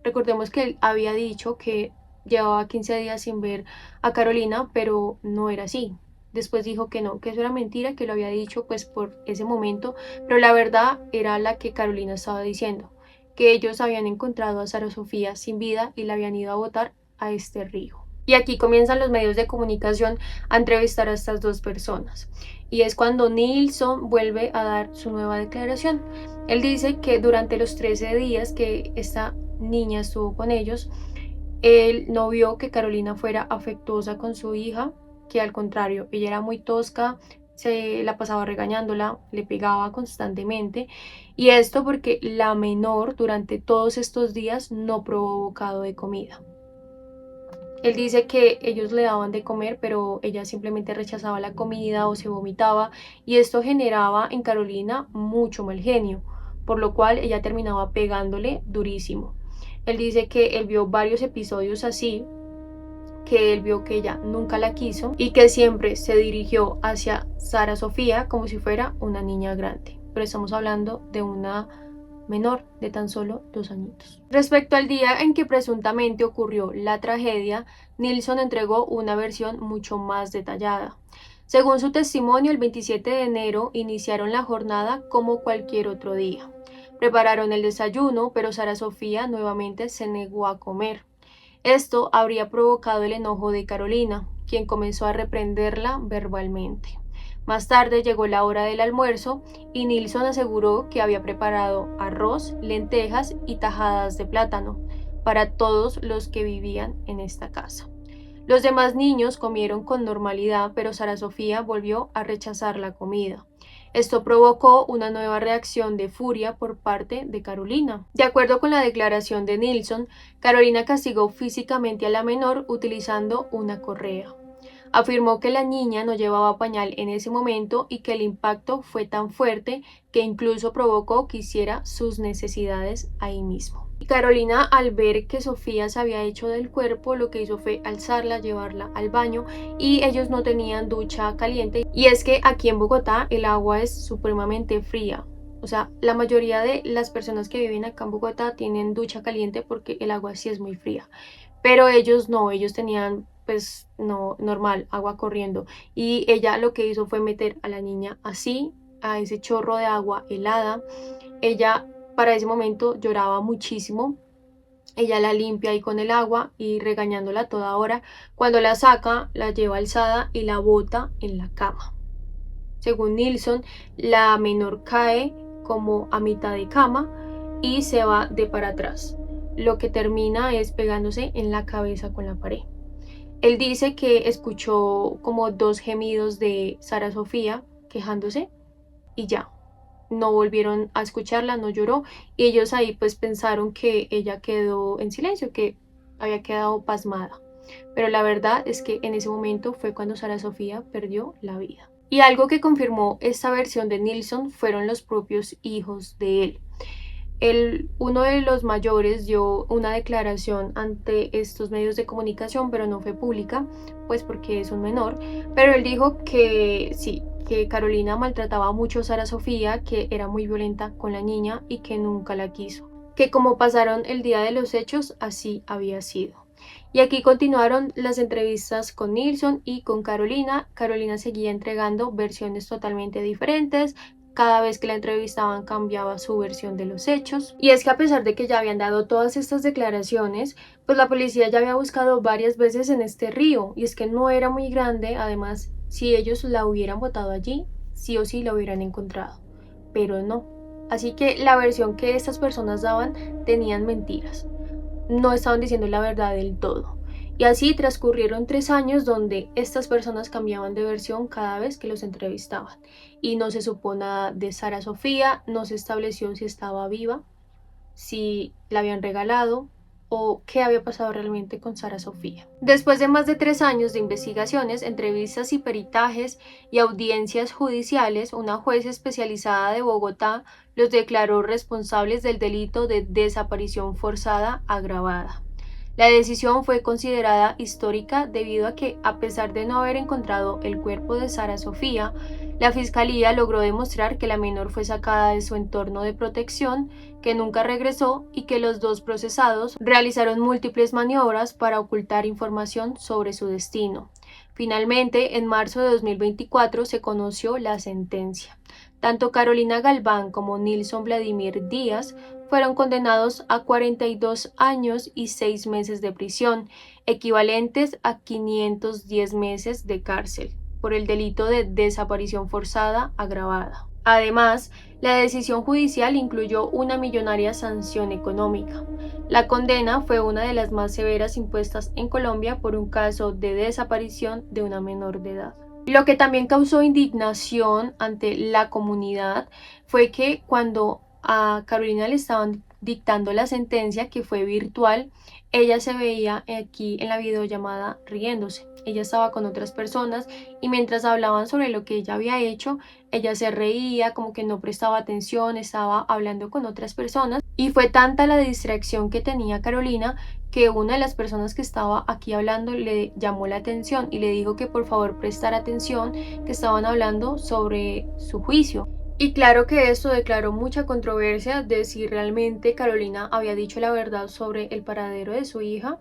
Recordemos que él había dicho que llevaba 15 días sin ver a Carolina, pero no era así. Después dijo que no, que eso era mentira, que lo había dicho pues por ese momento, pero la verdad era la que Carolina estaba diciendo, que ellos habían encontrado a Sara Sofía sin vida y la habían ido a botar a este río. Y aquí comienzan los medios de comunicación a entrevistar a estas dos personas. Y es cuando Nilsson vuelve a dar su nueva declaración. Él dice que durante los 13 días que esta niña estuvo con ellos, él no vio que Carolina fuera afectuosa con su hija, que al contrario, ella era muy tosca, se la pasaba regañándola, le pegaba constantemente, y esto porque la menor durante todos estos días no probó bocado de comida. Él dice que ellos le daban de comer, pero ella simplemente rechazaba la comida o se vomitaba, y esto generaba en Carolina mucho mal genio, por lo cual ella terminaba pegándole durísimo. Él dice que él vio varios episodios así, que él vio que ella nunca la quiso y que siempre se dirigió hacia Sara Sofía como si fuera una niña grande. Pero estamos hablando de una menor de tan solo 2 añitos. Respecto al día en que presuntamente ocurrió la tragedia, Nilsson entregó una versión mucho más detallada. Según su testimonio, el 27 de enero iniciaron la jornada como cualquier otro día. Prepararon el desayuno, pero Sara Sofía nuevamente se negó a comer. Esto habría provocado el enojo de Carolina, quien comenzó a reprenderla verbalmente. Más tarde llegó la hora del almuerzo y Nilsson aseguró que había preparado arroz, lentejas y tajadas de plátano para todos los que vivían en esta casa. Los demás niños comieron con normalidad, pero Sara Sofía volvió a rechazar la comida. Esto provocó una nueva reacción de furia por parte de Carolina. De acuerdo con la declaración de Nilsson, Carolina castigó físicamente a la menor utilizando una correa. Afirmó que la niña no llevaba pañal en ese momento y que el impacto fue tan fuerte que incluso provocó que hiciera sus necesidades ahí mismo. Y Carolina, al ver que Sofía se había hecho del cuerpo, lo que hizo fue alzarla, llevarla al baño, y ellos no tenían ducha caliente. Y es que aquí en Bogotá el agua es supremamente fría. O sea, la mayoría de las personas que viven acá en Bogotá tienen ducha caliente porque el agua sí es muy fría. Pero ellos no, ellos tenían pues no, normal, agua corriendo. Y ella lo que hizo fue meter a la niña así, a ese chorro de agua helada. Ella para ese momento lloraba muchísimo. Ella la limpia ahí con el agua y regañándola a toda hora. Cuando la saca, la lleva alzada y la bota en la cama. Según Nilsson, la menor cae como a mitad de cama y se va de para atrás. Lo que termina es pegándose en la cabeza con la pared. Él dice que escuchó como 2 gemidos de Sara Sofía quejándose y ya, no volvieron a escucharla, no lloró, y ellos ahí pues pensaron que ella quedó en silencio, que había quedado pasmada. Pero la verdad es que en ese momento fue cuando Sara Sofía perdió la vida. Y algo que confirmó esta versión de Nilsson fueron los propios hijos de él. Uno de los mayores dio una declaración ante estos medios de comunicación, pero no fue pública, pues porque es un menor, pero él dijo que sí, que Carolina maltrataba mucho a Sara Sofía, que era muy violenta con la niña y que nunca la quiso, que como pasaron el día de los hechos, así había sido. Y aquí continuaron las entrevistas con Nilsson y con Carolina. Carolina seguía entregando versiones totalmente diferentes. Cada vez que la entrevistaban cambiaba su versión de los hechos. Y es que a pesar de que ya habían dado todas estas declaraciones, pues la policía ya había buscado varias veces en este río. Y es que no era muy grande, además, si ellos la hubieran botado allí, sí o sí la hubieran encontrado. Pero no. Así que la versión que estas personas daban tenían mentiras. No estaban diciendo la verdad del todo. Y así transcurrieron 3 años donde estas personas cambiaban de versión cada vez que los entrevistaban. Y no se supo nada de Sara Sofía, no se estableció si estaba viva, si la habían regalado o qué había pasado realmente con Sara Sofía. Después de más de 3 años de investigaciones, entrevistas y peritajes y audiencias judiciales, una juez especializada de Bogotá los declaró responsables del delito de desaparición forzada agravada. La decisión fue considerada histórica debido a que, a pesar de no haber encontrado el cuerpo de Sara Sofía, la Fiscalía logró demostrar que la menor fue sacada de su entorno de protección, que nunca regresó y que los 2 procesados realizaron múltiples maniobras para ocultar información sobre su destino. Finalmente, en marzo de 2024 se conoció la sentencia. Tanto Carolina Galván como Nilsson Vladimir Díaz fueron condenados a 42 años y 6 meses de prisión, equivalentes a 510 meses de cárcel, por el delito de desaparición forzada agravada. Además, la decisión judicial incluyó una millonaria sanción económica. La condena fue una de las más severas impuestas en Colombia por un caso de desaparición de una menor de edad. Lo que también causó indignación ante la comunidad fue que cuando a Carolina le estaban dictando la sentencia, que fue virtual, ella se veía aquí en la videollamada riéndose. ella estaba con otras personas y mientras hablaban sobre lo que ella había hecho, ella se reía, como que no prestaba atención, estaba hablando con otras personas y fue tanta la distracción que tenía Carolina que una de las personas que estaba aquí hablando le llamó la atención y le dijo que por favor prestara atención, que estaban hablando sobre su juicio. Y claro que esto declaró mucha controversia de si realmente Carolina había dicho la verdad sobre el paradero de su hija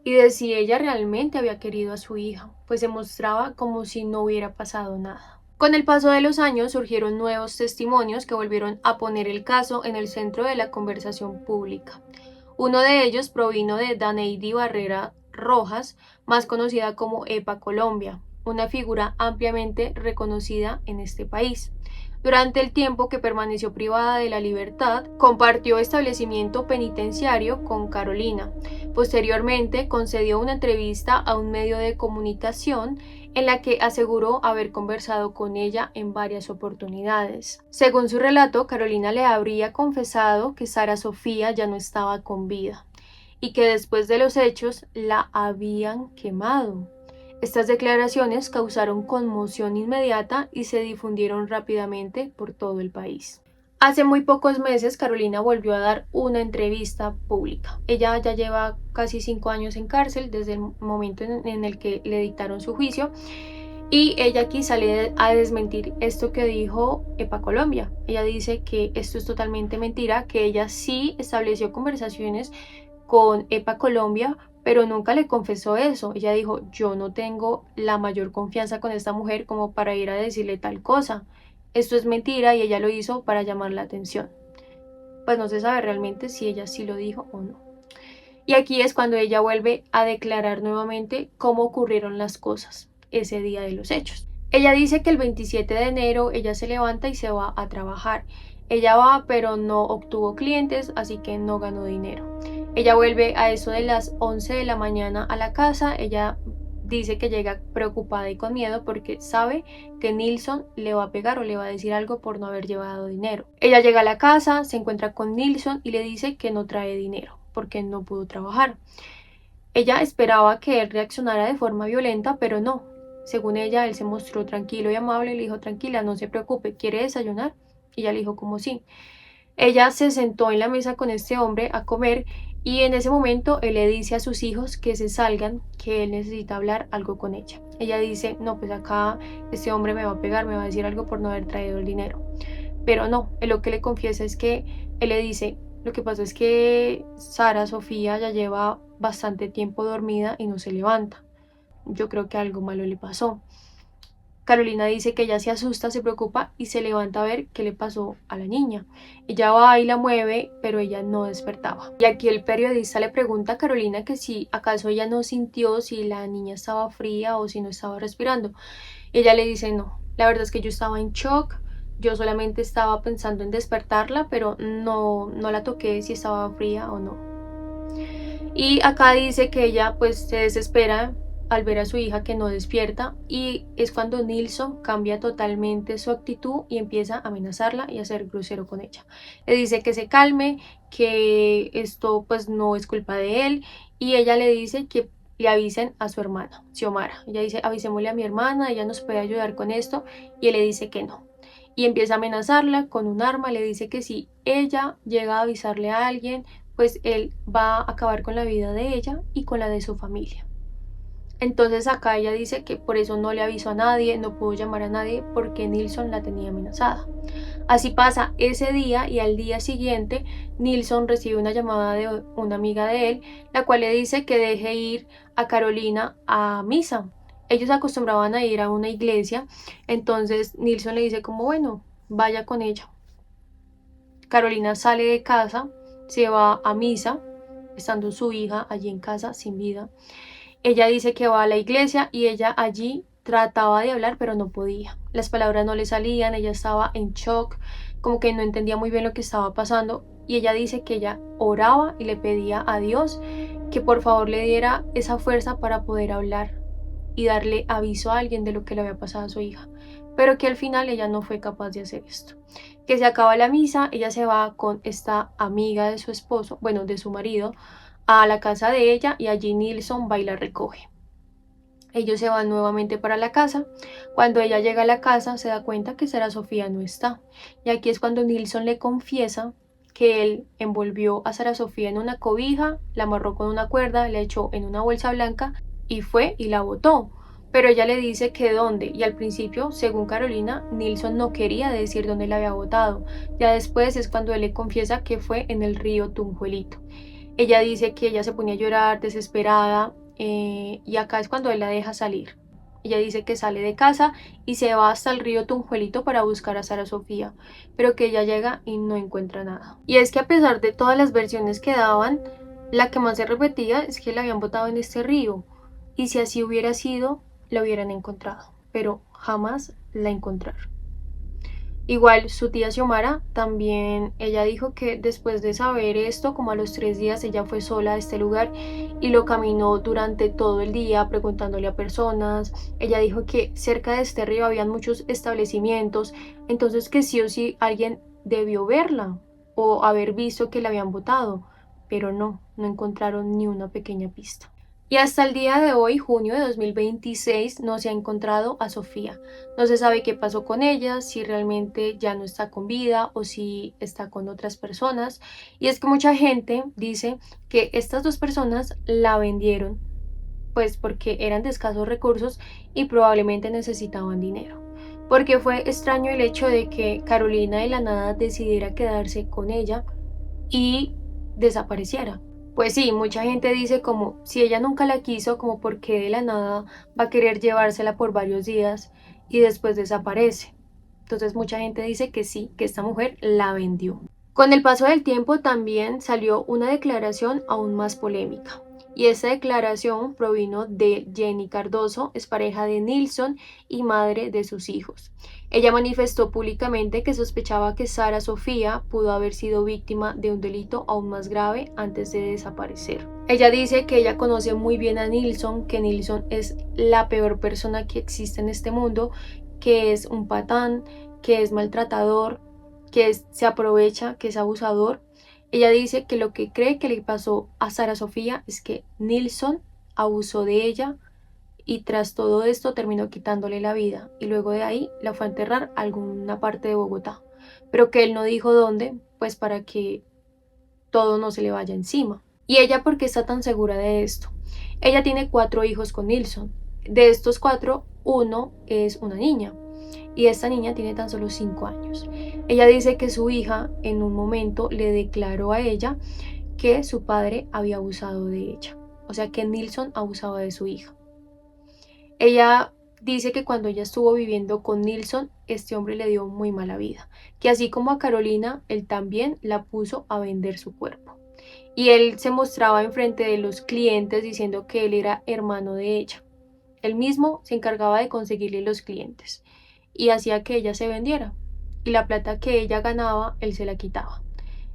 y de si ella realmente había querido a su hija, pues se mostraba como si no hubiera pasado nada. Con el paso de los años surgieron nuevos testimonios que volvieron a poner el caso en el centro de la conversación pública. Uno de ellos provino de Daneidy Barrera Rojas, más conocida como EPA Colombia, una figura ampliamente reconocida en este país. Durante el tiempo que permaneció privada de la libertad, compartió establecimiento penitenciario con Carolina. Posteriormente, concedió una entrevista a un medio de comunicación en la que aseguró haber conversado con ella en varias oportunidades. Según su relato, Carolina le habría confesado que Sara Sofía ya no estaba con vida y que después de los hechos la habían quemado. Estas declaraciones causaron conmoción inmediata y se difundieron rápidamente por todo el país. Hace muy pocos meses Carolina volvió a dar una entrevista pública. Ella ya lleva casi 5 años en cárcel desde el momento en el que le dictaron su juicio y ella aquí sale a desmentir esto que dijo EPA Colombia. Ella dice que esto es totalmente mentira, que ella sí estableció conversaciones con EPA Colombia, pero nunca le confesó eso. Ella dijo, yo no tengo la mayor confianza con esta mujer como para ir a decirle tal cosa. Esto es mentira y ella lo hizo para llamar la atención. Pues no se sabe realmente si ella sí lo dijo o no. Y aquí es cuando ella vuelve a declarar nuevamente cómo ocurrieron las cosas ese día de los hechos. Ella dice que el 27 de enero ella se levanta y se va a trabajar. Ella va, pero no obtuvo clientes, así que no ganó dinero. Ella vuelve a eso de las 11 de la mañana a la casa. Ella dice que llega preocupada y con miedo porque sabe que Nilson le va a pegar o le va a decir algo por no haber llevado dinero. Ella llega a la casa, se encuentra con Nilson y le dice que no trae dinero porque no pudo trabajar. Ella esperaba que él reaccionara de forma violenta, pero no. Según ella, él se mostró tranquilo y amable y le dijo, tranquila, no se preocupe, ¿quiere desayunar? Y ella le dijo como sí. Ella se sentó en la mesa con este hombre a comer y en ese momento él le dice a sus hijos que se salgan, que él necesita hablar algo con ella. Ella dice, no, pues acá este hombre me va a pegar, me va a decir algo por no haber traído el dinero. Pero no, él lo que le confiesa es que él le dice, lo que pasa es que Sara Sofía ya lleva bastante tiempo dormida y no se levanta. Yo creo que algo malo le pasó. Carolina dice que ella se asusta, se preocupa y se levanta a ver qué le pasó a la niña. Ella va y la mueve, pero ella no despertaba. Y aquí el periodista le pregunta a Carolina que si acaso ella no sintió si la niña estaba fría o si no estaba respirando. Ella le dice no, la verdad es que yo estaba en shock, yo solamente estaba pensando en despertarla, pero no la toqué si estaba fría o no. Y acá dice que ella pues se desespera al ver a su hija que no despierta y es cuando Nilson cambia totalmente su actitud y empieza a amenazarla y a ser grosero con ella. Le dice que se calme, que esto pues no es culpa de él y ella le dice que le avisen a su hermana, Xiomara. Ella dice, avisémosle a mi hermana, ella nos puede ayudar con esto y él le dice que no. Y empieza a amenazarla con un arma, le dice que si ella llega a avisarle a alguien, pues él va a acabar con la vida de ella y con la de su familia. Entonces acá ella dice que por eso no le avisó a nadie, no pudo llamar a nadie porque Nilson la tenía amenazada. Así pasa ese día y al día siguiente Nilson recibe una llamada de una amiga de él, la cual le dice que deje ir a Carolina a misa. Ellos acostumbraban a ir a una iglesia, entonces Nilson le dice como bueno, vaya con ella. Carolina sale de casa, se va a misa, estando su hija allí en casa sin vida. Ella dice que va a la iglesia y ella allí trataba de hablar pero no podía. Las palabras no le salían, ella estaba en shock, como que no entendía muy bien lo que estaba pasando y ella dice que ella oraba y le pedía a Dios que por favor le diera esa fuerza para poder hablar y darle aviso a alguien de lo que le había pasado a su hija, pero que al final ella no fue capaz de hacer esto. Que se acaba la misa, ella se va con esta amiga de su esposo, bueno, de su marido, a la casa de ella y allí Nilson va y la recoge. Ellos se van nuevamente para la casa. Cuando ella llega a la casa se da cuenta que Sara Sofía no está. Y aquí es cuando Nilson le confiesa que él envolvió a Sara Sofía en una cobija, la amarró con una cuerda, la echó en una bolsa blanca y fue y la botó. Pero ella le dice que dónde, y al principio, según Carolina, Nilson no quería decir dónde la había botado. Ya después es cuando él le confiesa que fue en el río Tunjuelito. Ella dice que ella se ponía a llorar desesperada, y acá es cuando él la deja salir. Ella dice que sale de casa y se va hasta el río Tunjuelito para buscar a Sara Sofía, pero que ella llega y no encuentra nada. Y es que a pesar de todas las versiones que daban, la que más se repetía es que la habían botado en este río, y si así hubiera sido, la hubieran encontrado, pero jamás la encontraron. Igual su tía Xiomara también, ella dijo que después de saber esto, como a los 3 días, ella fue sola a este lugar y lo caminó durante todo el día preguntándole a personas. Ella dijo que cerca de este río habían muchos establecimientos, entonces que sí o sí alguien debió verla o haber visto que la habían botado, pero no encontraron ni una pequeña pista. Y hasta el día de hoy, junio de 2026, no se ha encontrado a Sofía. No se sabe qué pasó con ella, si realmente ya no está con vida o si está con otras personas. Y es que mucha gente dice que estas dos personas la vendieron, pues porque eran de escasos recursos y probablemente necesitaban dinero. Porque fue extraño el hecho de que Carolina de la nada decidiera quedarse con ella y desapareciera. Pues sí, mucha gente dice como si ella nunca la quiso, como porque de la nada va a querer llevársela por varios días y después desaparece. Entonces mucha gente dice que sí, que esta mujer la vendió. Con el paso del tiempo también salió una declaración aún más polémica. Y esta declaración provino de Jenny Cardoso, es pareja de Nilson y madre de sus hijos. Ella manifestó públicamente que sospechaba que Sara Sofía pudo haber sido víctima de un delito aún más grave antes de desaparecer. Ella dice que ella conoce muy bien a Nilson, que Nilson es la peor persona que existe en este mundo, que es un patán, que es maltratador, que se aprovecha, que es abusador. Ella dice que lo que cree que le pasó a Sara Sofía es que Nilson abusó de ella y tras todo esto terminó quitándole la vida y luego de ahí la fue a enterrar a alguna parte de Bogotá, pero que él no dijo dónde, pues para que todo no se le vaya encima. ¿Y ella por qué está tan segura de esto? Ella tiene 4 hijos con Nilson. De estos 4, uno es una niña y esta niña tiene tan solo 5 años. Ella dice que su hija en un momento le declaró a ella que su padre había abusado de ella, o sea que Nilson abusaba de su hija. Ella dice que cuando ella estuvo viviendo con Nilson, este hombre le dio muy mala vida, que así como a Carolina, él también la puso a vender su cuerpo. Y él se mostraba enfrente de los clientes diciendo que él era hermano de ella. Él mismo se encargaba de conseguirle los clientes y hacía que ella se vendiera. Y la plata que ella ganaba, él se la quitaba.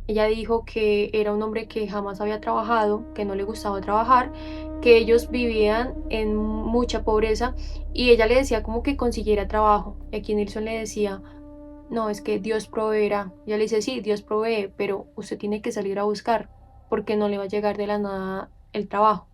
Ella dijo que era un hombre que jamás había trabajado, que no le gustaba trabajar, que ellos vivían en mucha pobreza y ella le decía como que consiguiera trabajo. Y aquí Nilson le decía, no, es que Dios proveerá. Ella le dice, sí, Dios provee, pero usted tiene que salir a buscar porque no le va a llegar de la nada el trabajo.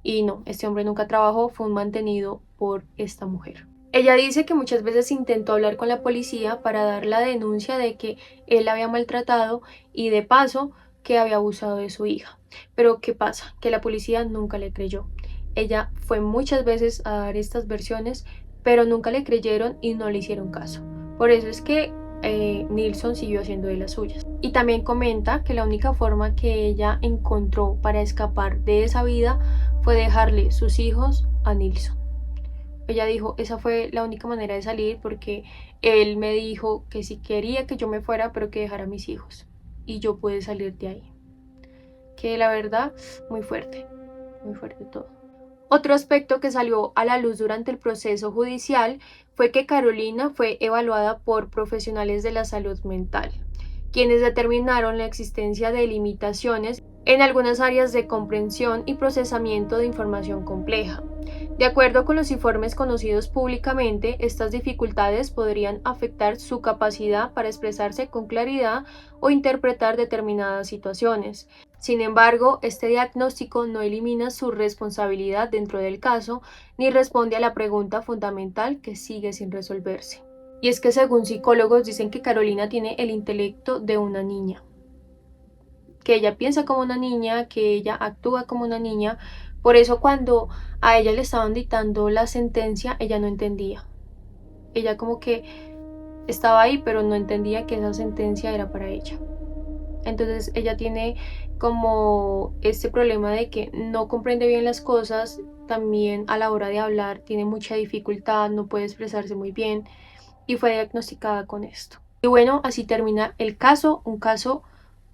Y no, este hombre nunca trabajó, fue un mantenido por esta mujer. Ella dice que muchas veces intentó hablar con la policía para dar la denuncia de que él la había maltratado y de paso que había abusado de su hija. Pero ¿qué pasa? Que la policía nunca le creyó. Ella fue muchas veces a dar estas versiones, pero nunca le creyeron y no le hicieron caso. Por eso es que Nilson siguió haciendo de las suyas. Y también comenta que la única forma que ella encontró para escapar de esa vida fue dejarle sus hijos a Nilson. Ella dijo, esa fue la única manera de salir porque él me dijo que si quería que yo me fuera, pero que dejara a mis hijos. Y yo pude salir de ahí. Que la verdad, muy fuerte todo. Otro aspecto que salió a la luz durante el proceso judicial fue que Carolina fue evaluada por profesionales de la salud mental, quienes determinaron la existencia de limitaciones en algunas áreas de comprensión y procesamiento de información compleja. De acuerdo con los informes conocidos públicamente, estas dificultades podrían afectar su capacidad para expresarse con claridad o interpretar determinadas situaciones. Sin embargo, este diagnóstico no elimina su responsabilidad dentro del caso ni responde a la pregunta fundamental que sigue sin resolverse. Y es que según psicólogos dicen que Carolina tiene el intelecto de una niña, que ella piensa como una niña, que ella actúa como una niña. Por eso cuando a ella le estaban dictando la sentencia, ella no entendía. Ella como que estaba ahí, pero no entendía que esa sentencia era para ella. Entonces ella tiene como este problema de que no comprende bien las cosas, también a la hora de hablar tiene mucha dificultad, no puede expresarse muy bien y fue diagnosticada con esto. Y bueno, así termina el caso, un caso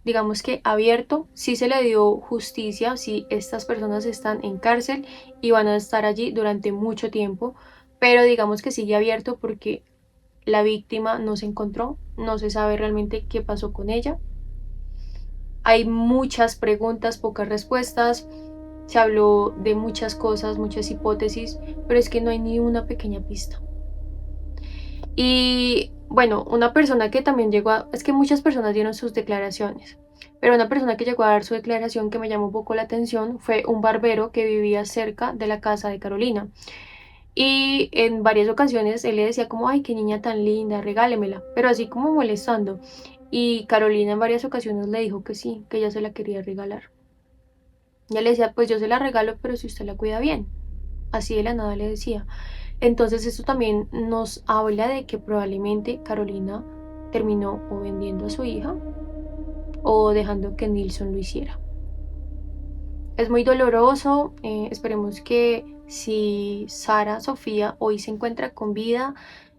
digamos que abierto. Sí se le dio justicia, sí estas personas están en cárcel y van a estar allí durante mucho tiempo, pero digamos que sigue abierto porque la víctima no se encontró, no se sabe realmente qué pasó con ella. Hay muchas preguntas, pocas respuestas. Se habló de muchas cosas, muchas hipótesis, pero es que no hay ni una pequeña pista. Y bueno, una persona que también llegó a... Es que muchas personas dieron sus declaraciones, pero una persona que llegó a dar su declaración que me llamó un poco la atención fue un barbero que vivía cerca de la casa de Carolina. Y en varias ocasiones él le decía como, ay, qué niña tan linda, regálemela, pero así como molestando. Y Carolina en varias ocasiones le dijo que sí, que ella se la quería regalar. Ella le decía, pues yo se la regalo, pero si usted la cuida bien. Así de la nada le decía. Entonces esto también nos habla de que probablemente Carolina terminó o vendiendo a su hija o dejando que Nilson lo hiciera. Es muy doloroso, esperemos que si Sara Sofía hoy se encuentra con vida,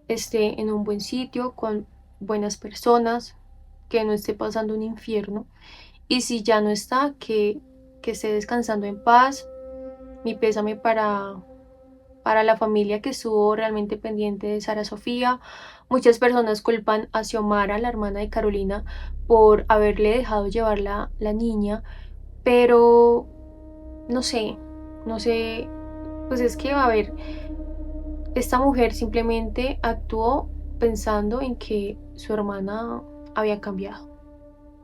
esté en un buen sitio, con buenas personas, que no esté pasando un infierno. Y si ya no está, que esté descansando en paz. Mi pésame para la familia que estuvo realmente pendiente de Sara Sofía. Muchas personas culpan a Xiomara, la hermana de Carolina, por haberle dejado llevar la niña, pero no sé, no sé, pues es que, a ver, esta mujer simplemente actuó pensando en que su hermana había cambiado.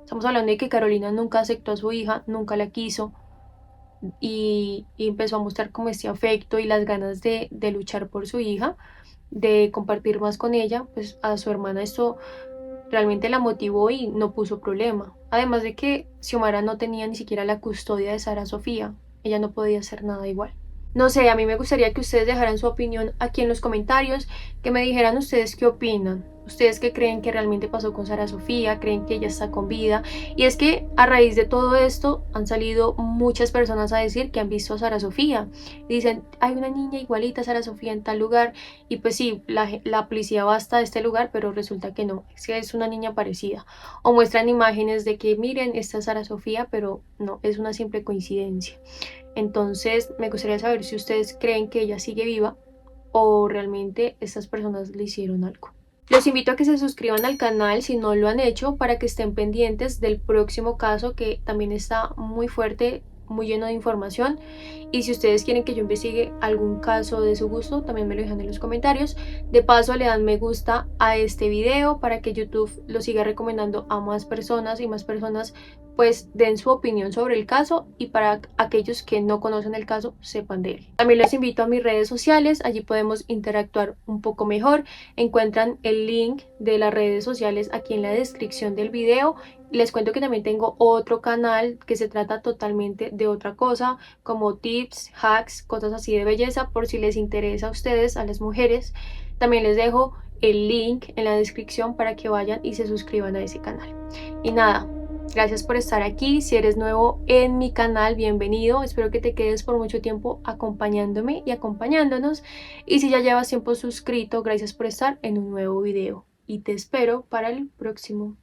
Estamos hablando de que Carolina nunca aceptó a su hija, nunca la quiso y empezó a mostrar como este afecto y las ganas de luchar por su hija, de compartir más con ella. Pues a su hermana esto realmente la motivó y no puso problema. Además de que Xiomara no tenía ni siquiera la custodia de Sara Sofía, ella no podía hacer nada igual. No sé, a mí me gustaría que ustedes dejaran su opinión aquí en los comentarios, que me dijeran ustedes qué opinan. Ustedes qué creen que realmente pasó con Sara Sofía, creen que ella está con vida. Y es que a raíz de todo esto han salido muchas personas a decir que han visto a Sara Sofía. Dicen, hay una niña igualita a Sara Sofía en tal lugar. Y pues sí, la policía va hasta este lugar, pero resulta que no, es que es una niña parecida. O muestran imágenes de que miren, esta es Sara Sofía, pero no, es una simple coincidencia. Entonces me gustaría saber si ustedes creen que ella sigue viva o realmente estas personas le hicieron algo. Los invito a que se suscriban al canal si no lo han hecho para que estén pendientes del próximo caso que también está muy fuerte, muy lleno de información. Y si ustedes quieren que yo investigue algún caso de su gusto, también me lo dejan en los comentarios. De paso le dan me gusta a este video para que YouTube lo siga recomendando a más personas y más personas pues den su opinión sobre el caso y para aquellos que no conocen el caso sepan de él. También los invito a mis redes sociales, allí podemos interactuar un poco mejor. Encuentran el link de las redes sociales aquí en la descripción del video. Les cuento que también tengo otro canal que se trata totalmente de otra cosa, como tips, hacks, cosas así de belleza, por si les interesa a ustedes, a las mujeres. También les dejo el link en la descripción para que vayan y se suscriban a ese canal. Y nada, gracias por estar aquí. Si eres nuevo en mi canal, bienvenido. Espero que te quedes por mucho tiempo acompañándome y acompañándonos. Y si ya llevas tiempo suscrito, gracias por estar en un nuevo video. Y te espero para el próximo.